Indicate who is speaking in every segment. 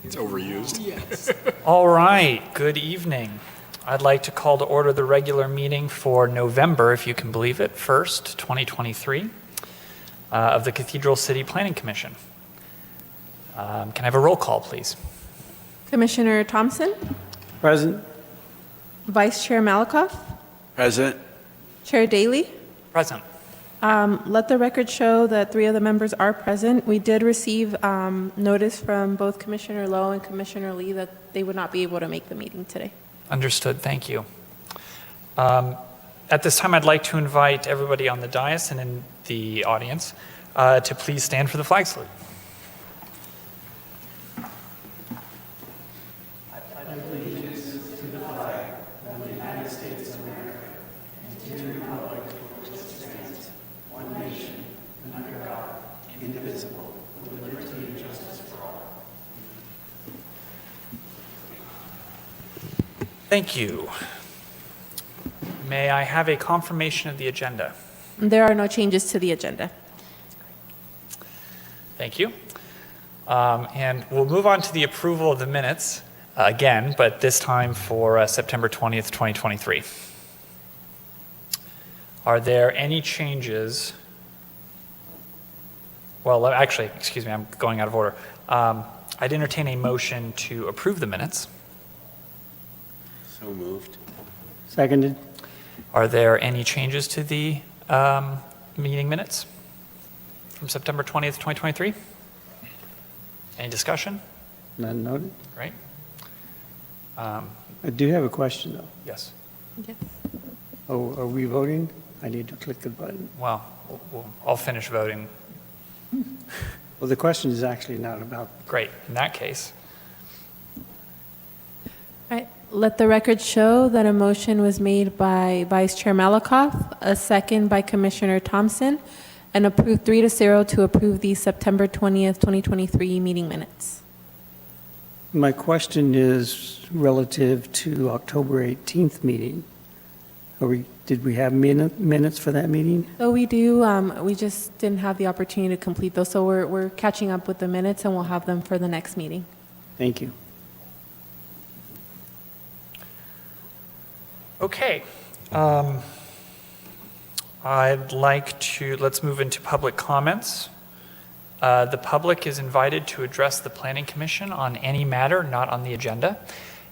Speaker 1: It's overused.
Speaker 2: Yes.
Speaker 3: All right, good evening. I'd like to call to order the regular meeting for November, if you can believe it, 1st, 2023, of the Cathedral City Planning Commission. Can I have a roll call, please?
Speaker 4: Commissioner Thompson,
Speaker 5: Present.
Speaker 4: Vice Chair Malakoff,
Speaker 1: Present.
Speaker 4: Chair Daly.
Speaker 3: Present.
Speaker 4: Let the record show that 3 of the members are present. We did receive notice from both Commissioner Lowe and Commissioner Lee that they would not be able to make the meeting today.
Speaker 3: Understood, thank you. At this time, I'd like to invite everybody on the dais and in the audience to please stand for the flag salute. Thank you. May I have a confirmation of the agenda?
Speaker 4: There are no changes to the agenda.
Speaker 3: Thank you. And we'll move on to the approval of the minutes again, but this time for September 20th, 2023. Are there any changes? Well, actually, excuse me, I'm going out of order. I'd entertain a motion to approve the minutes.
Speaker 1: So moved.
Speaker 5: Seconded.
Speaker 3: Are there any changes to the meeting minutes from September 20th, 2023? Any discussion?
Speaker 5: None noted.
Speaker 3: Great.
Speaker 5: I do have a question, though.
Speaker 3: Yes.
Speaker 4: Yes.
Speaker 5: Oh, are we voting? I need to click the button.
Speaker 3: Well, I'll finish voting.
Speaker 5: Well, the question is actually not about,
Speaker 3: Great. In that case,
Speaker 4: All right. Let the record show that a motion was made by Vice Chair Malakoff, a second by Commissioner Thompson, and approved 3-0 to approve the September 20th, 2023 meeting minutes.
Speaker 5: my question is relative to October 18th meeting. Did we have minutes for that meeting?
Speaker 4: So we do, we just didn't have the opportunity to complete those, so we're catching up with the minutes and we'll have them for the next meeting.
Speaker 5: Thank you.
Speaker 3: okay. I'd like to, let's move into public comments. The public is invited to address the Planning Commission on any matter not on the agenda.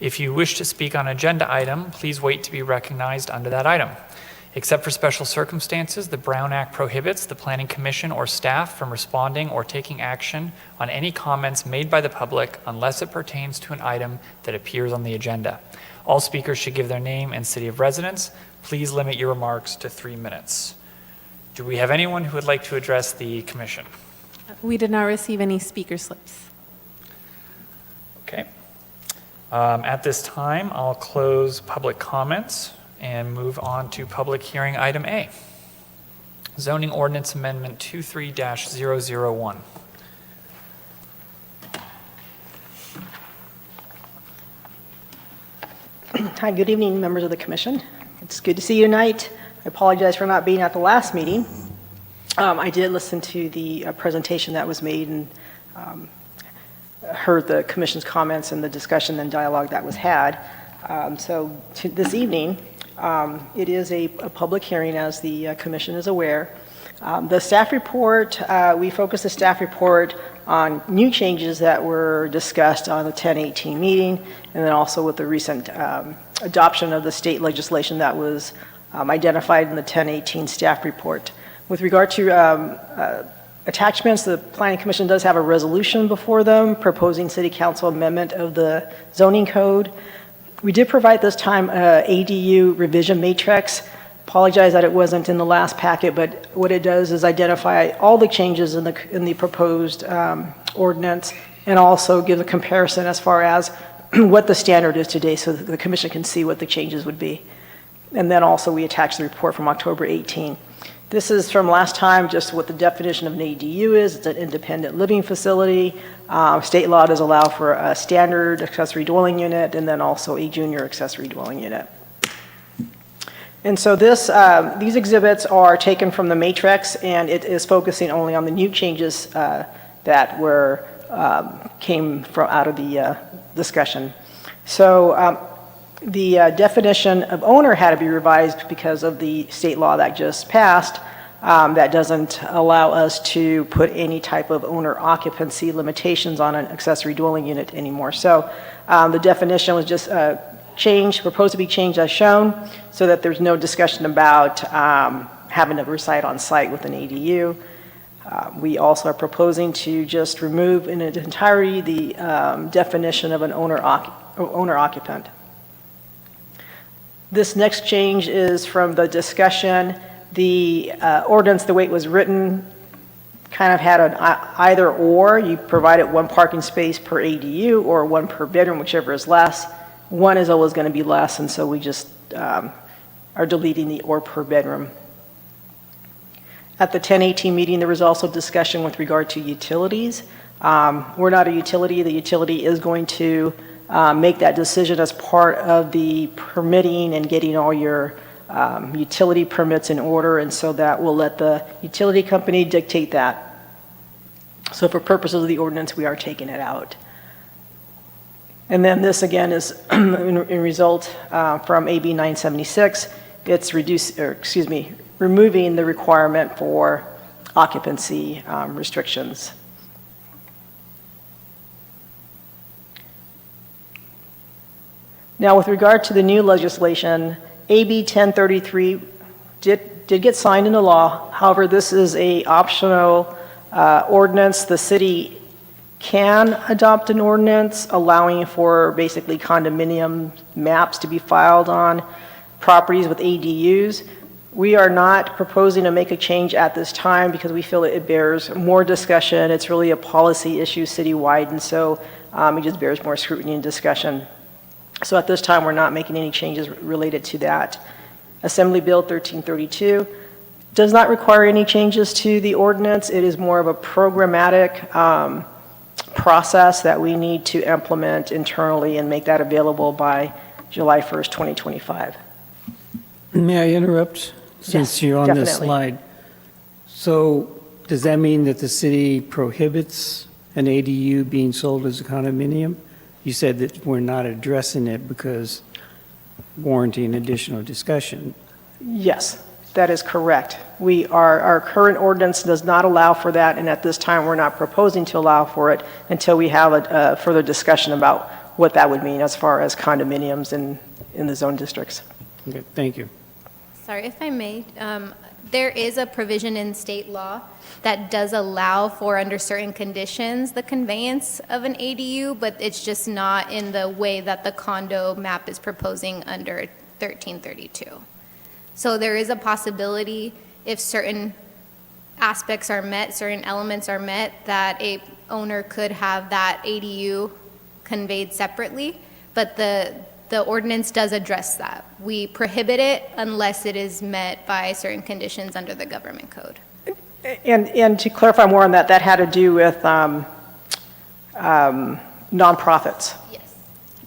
Speaker 3: If you wish to speak on an agenda item, please wait to be recognized under that item. Except for special circumstances, the Brown Act prohibits the Planning Commission or staff from responding or taking action on any comments made by the public unless it pertains to an item that appears on the agenda. All speakers should give their name and city of residence. Please limit your remarks to 3 minutes. Do we have anyone who would like to address the commission?
Speaker 4: We did not receive any speaker slips.
Speaker 3: Okay. At this time, I'll close public comments and move on to public hearing item A. Zoning Ordinance Amendment 23-001.
Speaker 6: Hi, good evening, members of the commission. It's good to see you tonight. I apologize for not being at the last meeting. I did listen to the presentation that was made and heard the commission's comments and the discussion and dialogue that was had. This evening, it is a public hearing, as the commission is aware. The staff report, we focused the staff report on new changes that were discussed on the 10/18 meeting, and then also with the recent adoption of the state legislation that was identified in the 10/18 staff report. With regard to attachments, the Planning Commission does have a resolution before them proposing City Council amendment of the zoning code. We did provide this time ADU revision matrix. Apologize that it wasn't in the last packet, but what it does is identify all the changes in the proposed ordinance, and also give a comparison as far as what the standard is today, so that the commission can see what the changes would be. And then also we attach the report from October 18. This is from last time, just what the definition of an ADU is. It's an independent living facility. State law does allow for a standard accessory dwelling unit and then also a junior accessory dwelling unit. And so these exhibits are taken from the matrix, and it is focusing only on the new changes that were came from out of the discussion. So the definition of owner had to be revised because of the state law that just passed that doesn't allow us to put any type of owner occupancy limitations on an accessory dwelling unit anymore. So the definition was just changed, proposed to be changed as shown, so that there's no discussion about having to reside on site with an ADU. We also are proposing to just remove in its entirety the definition of an owner occupant. This next change is from the discussion. The ordinance, the way it was written, kind of had an either or. You provided one parking space per ADU or one per bedroom, whichever is less. One is always going to be less, and so we just are deleting the or per bedroom. At the 10/18 meeting, there was also discussion with regard to utilities. We're not a utility. The utility is going to make that decision as part of the permitting and getting all your utility permits in order, and so that will let the utility company dictate that. So for purposes of the ordinance, we are taking it out. And then this again is in result from AB 976. It's removing the requirement for occupancy restrictions. Now, with regard to the new legislation, AB 1033 did get signed into law. However, this is a optional ordinance. The city can adopt an ordinance allowing for basically condominium maps to be filed on properties with ADUs. We are not proposing to make a change at this time because we feel it bears more discussion. It's really a policy issue citywide, and so it just bears more scrutiny and discussion. So at this time, we're not making any changes related to that. Assembly Bill 1332 does not require any changes to the ordinance. It is more of a programmatic process that we need to implement internally and make that available by July 1st, 2025.
Speaker 5: May I interrupt? Since you're on this
Speaker 6: definitely.
Speaker 5: slide. So does that mean that the city prohibits an ADU being sold as a condominium? You said that we're not addressing it because warranting additional discussion.
Speaker 6: Yes, that is correct. Our current ordinance does not allow for that, and at this time, we're not proposing to allow for it until we have a further discussion about what that would mean as far as condominiums in the zone districts.
Speaker 5: Okay, thank you.
Speaker 1: Sorry, if I may, there is a provision in state law that does allow for, under certain conditions, the conveyance of an ADU, but it's just not in the way that the condo map is proposing under 1332. So there is a possibility, if certain aspects are met, certain elements are met, that a owner could have that ADU conveyed separately, but the ordinance does address that. We prohibit it unless it is met by certain conditions under the government code.
Speaker 6: And to clarify more on that, that had to do with nonprofits.
Speaker 1: Yes.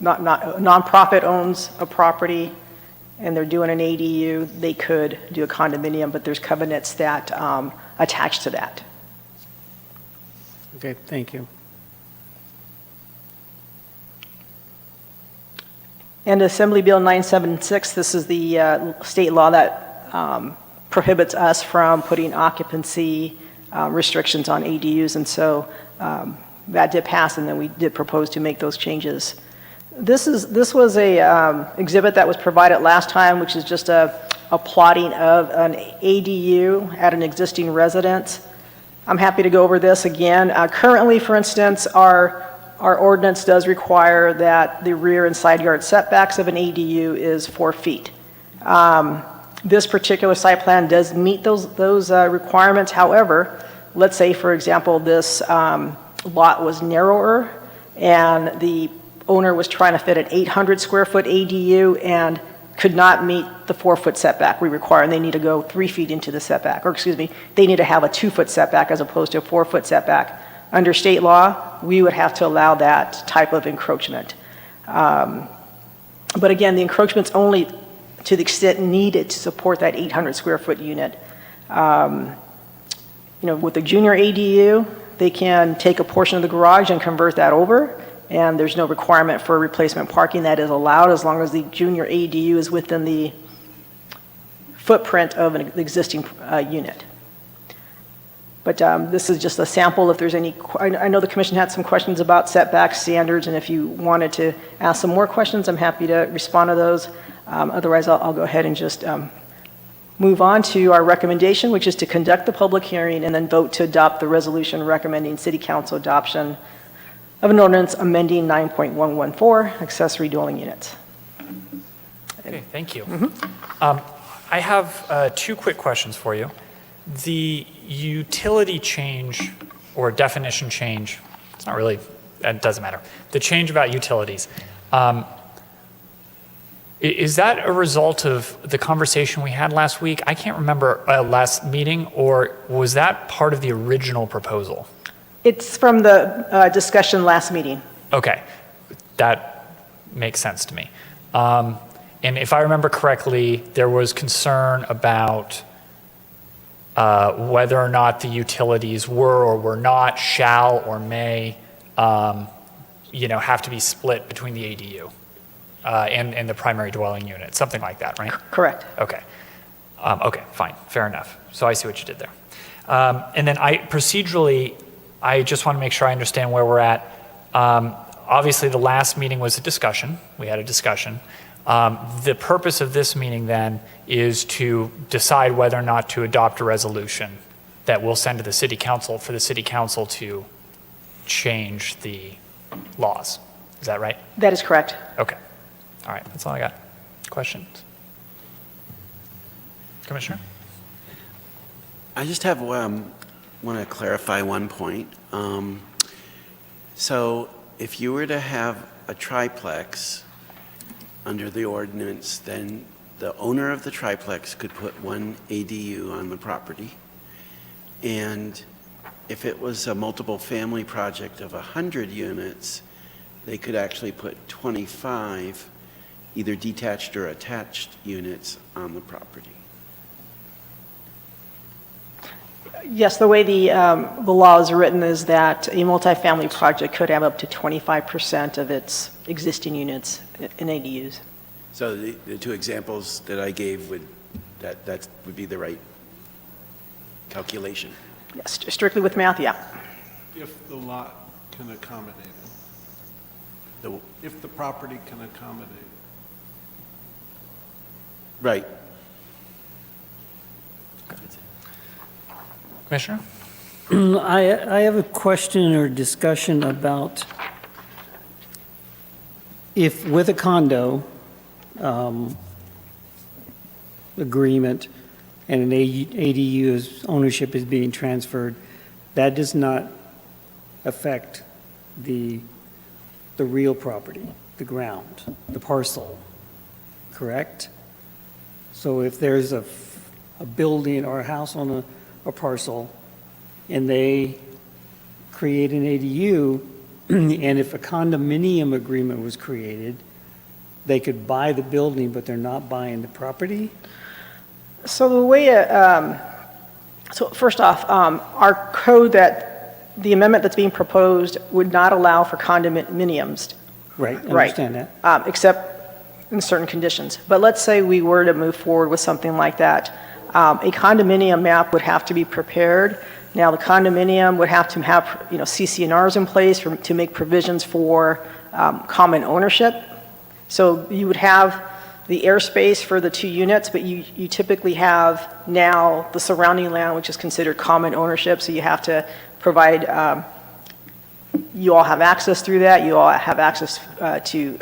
Speaker 6: Nonprofit owns a property and they're doing an ADU, they could do a condominium, but there's covenants that attach to that.
Speaker 5: Okay, thank you.
Speaker 6: And Assembly Bill 976, this is the state law that prohibits us from putting occupancy restrictions on ADUs, and so that did pass, and then we did propose to make those changes. This was a exhibit that was provided last time, which is just a plotting of an ADU at an existing residence. I'm happy to go over this again. Currently, for instance, our ordinance does require that the rear and side yard setbacks of an ADU is 4 feet. This particular site plan does meet those requirements. However, let's say, for example, this lot was narrower and the owner was trying to fit an 800 square foot ADU and could not meet the 4 foot setback we require, and they need to go 3 feet into the setback, or excuse me, they need to have a 2 foot setback as opposed to a 4 foot setback. Under state law, we would have to allow that type of encroachment. But again, the encroachment's only to the extent needed to support that 800 square foot unit. With a junior ADU, they can take a portion of the garage and convert that over, and there's no requirement for replacement parking. That is allowed as long as the junior ADU is within the footprint of an existing unit. But this is just a sample. If there's any, I know the commission had some questions about setback standards, and if you wanted to ask some more questions, I'm happy to respond to those. Otherwise, I'll go ahead and just move on to our recommendation, which is to conduct the public hearing and then vote to adopt the resolution recommending city council adoption of an ordinance amending 9.114 accessory dwelling units.
Speaker 3: Okay, thank you. I have 2 quick questions for you. The utility change or definition change, it's not really, it doesn't matter. The change about utilities, is that a result of the conversation we had last week? I can't remember last meeting, or was that part of the original proposal?
Speaker 6: It's from the discussion last meeting.
Speaker 3: Okay, that makes sense to me. And if I remember correctly, there was concern about whether or not the utilities were or were not, shall or may, have to be split between the ADU and the primary dwelling unit, something like that, right?
Speaker 6: Correct.
Speaker 3: Okay. Okay, fine, fair enough. So I see what you did there. And then procedurally, I just want to make sure I understand where we're at. Obviously, the last meeting was a discussion. We had a discussion. The purpose of this meeting then is to decide whether or not to adopt a resolution that we'll send to the city council for the city council to change the laws. Is that right?
Speaker 6: That is correct.
Speaker 3: Okay. All right, that's all I got. Questions? Commissioner?
Speaker 2: I just have, want to clarify one point. So if you were to have a triplex under the ordinance, then the owner of the triplex could put one ADU on the property. And if it was a multiple family project of 100 units, they could actually put 25 either detached or attached units on the property.
Speaker 6: Yes, the way the law is written is that a multifamily project could have up to 25% of its existing units in ADUs.
Speaker 2: So the 2 examples that I gave would be the right calculation.
Speaker 6: Yes, strictly with math, yeah.
Speaker 7: If the lot can accommodate it,
Speaker 2: The-
Speaker 7: if the property can accommodate it.
Speaker 2: Right.
Speaker 3: Commissioner?
Speaker 5: I have a question or discussion about if with a condo agreement and an ADU's ownership is being transferred, that does not affect the real property, the ground, the parcel, correct? So if there's a building or a house on a parcel, and they create an ADU, and if a condominium agreement was created, they could buy the building, but they're not buying the property?
Speaker 6: So the way, so first off, our code the amendment that's being proposed would not allow for condominiums.
Speaker 5: Right, I
Speaker 6: Right.
Speaker 5: understand that.
Speaker 6: Except in certain conditions. But let's say we were to move forward with something like that. A condominium map would have to be prepared. Now, the condominium would have to have, CC&Rs in place to make provisions for common ownership. So you would have the airspace for the 2 units, but you typically have now the surrounding land, which is considered common ownership, so you have to provide, you all have access through that, you all have access to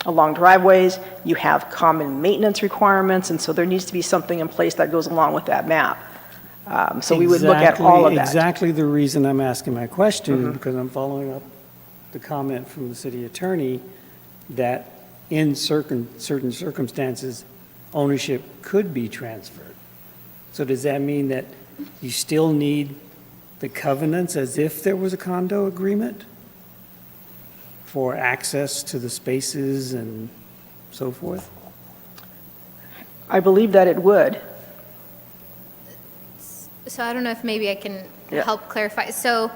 Speaker 6: along driveways, you have common maintenance requirements, and so there needs to be something in place that goes along with that map. So we would look at all of that.
Speaker 5: Exactly the reason I'm asking my question, because I'm following up the comment from the city attorney that in certain circumstances, ownership could be transferred. So does that mean that you still need the covenants as if there was a condo agreement for access to the spaces and so forth?
Speaker 6: I believe that it would.
Speaker 1: So I don't know if maybe I can
Speaker 6: Yeah.
Speaker 1: help clarify. So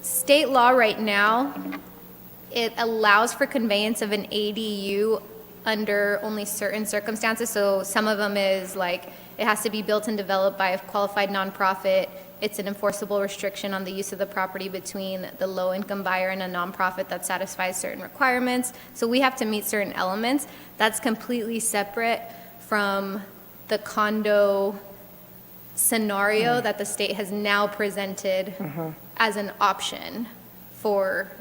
Speaker 1: state law right now, it allows for conveyance of an ADU under only certain circumstances. So some of them is like, it has to be built and developed by a qualified nonprofit. It's an enforceable restriction on the use of the property between the low-income buyer and a nonprofit that satisfies certain requirements. So we have to meet certain elements. That's completely separate from the condo scenario that the state has now presented as an option for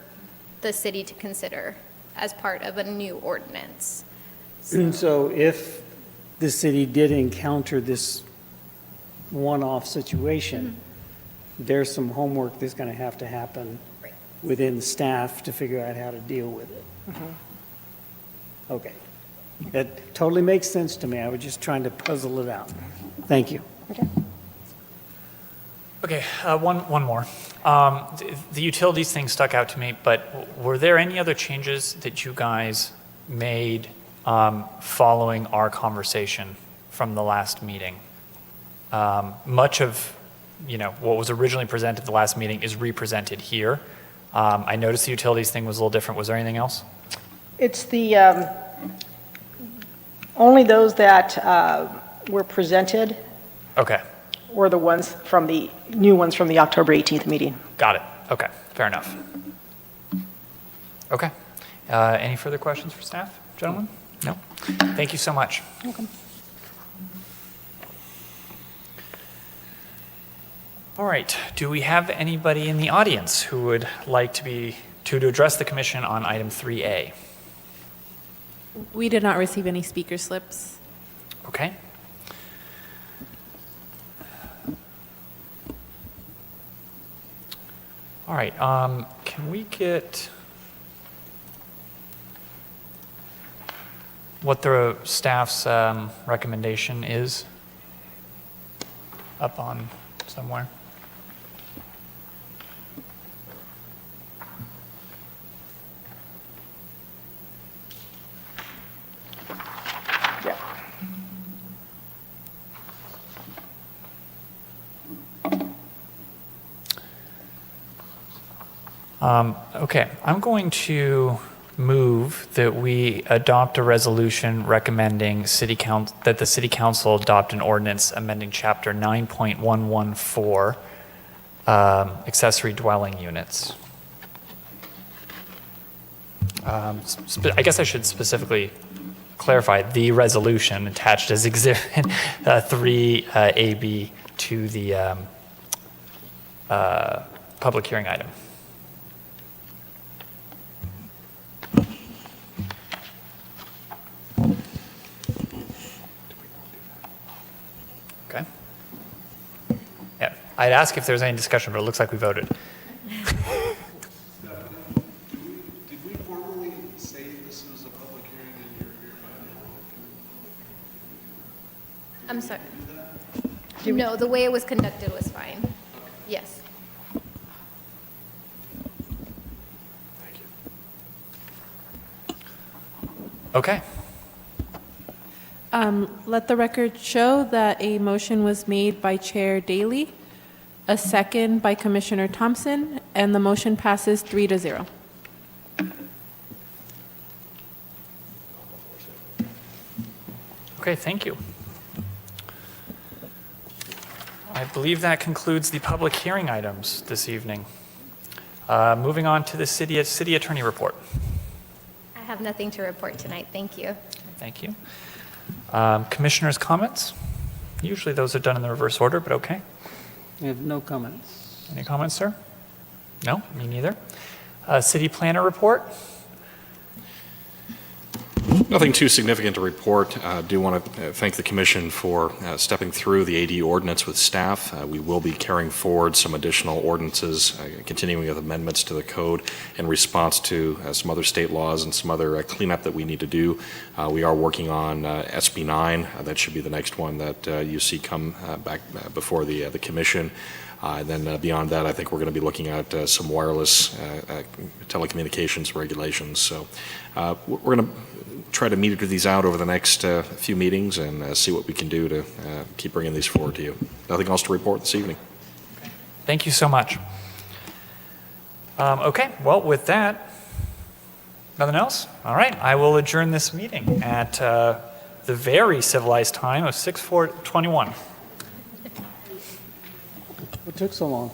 Speaker 1: the city to consider as part of a new ordinance.
Speaker 5: And so if the city did encounter this one-off situation, there's some homework that's going to happen
Speaker 1: Right.
Speaker 5: within the staff to figure out how to deal with it. Okay. That totally makes sense to me. I was just trying to puzzle it out. Thank you.
Speaker 3: Okay, one more. The utilities thing stuck out to me, but were there any other changes that you guys made following our conversation from the last meeting? Much of, what was originally presented at the last meeting is represented here. I noticed the utilities thing was a little different. Was there anything else?
Speaker 6: It's the, only those that were presented
Speaker 3: Okay,
Speaker 6: were the ones from the, new ones from the October 18th meeting.
Speaker 3: got it. Okay, fair enough. Okay. Any further questions for staff, gentlemen? No? Thank you so much. All right, do we have anybody in the audience who would like to address the commission on item 3A?
Speaker 4: We did not receive any speaker slips.
Speaker 3: Okay. All right, can we get what the staff's recommendation is up on somewhere?
Speaker 6: Yeah.
Speaker 3: Okay, I'm going to move that we adopt a resolution recommending that the city council adopt an ordinance amending chapter 9.114, accessory dwelling units. I guess I should specifically clarify the resolution attached as exhibit 3AB to the public hearing item. Okay. Yeah, I'd ask if there's any discussion, but it looks like we voted.
Speaker 7: Did we formally say this was a public hearing and you're
Speaker 1: I'm sorry. No, the way it was conducted was fine. Yes.
Speaker 3: Okay.
Speaker 4: Let the record show that a motion was made by Chair Daly, a second by Commissioner Thompson, and the motion passes 3-0.
Speaker 3: Okay, thank you. I believe that concludes the public hearing items this evening. Moving on to the city attorney report.
Speaker 1: I have nothing to report tonight. Thank you.
Speaker 3: Thank you. Commissioners' comments? Usually those are done in the reverse order, but okay.
Speaker 5: I have no comments.
Speaker 3: Any comments, sir? No, me neither. City planner report?
Speaker 8: Nothing too significant to report. Do want to thank the commission for stepping through the AD ordinance with staff. We will be carrying forward some additional ordinances, continuing with amendments to the code in response to some other state laws and some other cleanup that we need to do. We are working on SB 9. That should be the next one that you see come back before the commission. Then beyond that, I think we're going to be looking at some wireless telecommunications regulations. So we're going to try to meter these out over the next few meetings and see what we can do to keep bringing these forward to you. Nothing else to report this evening.
Speaker 3: Thank you so much. Okay, well, with that, nothing else? All right, I will adjourn this meeting at the very civilized time of 6:21.
Speaker 5: What took so long?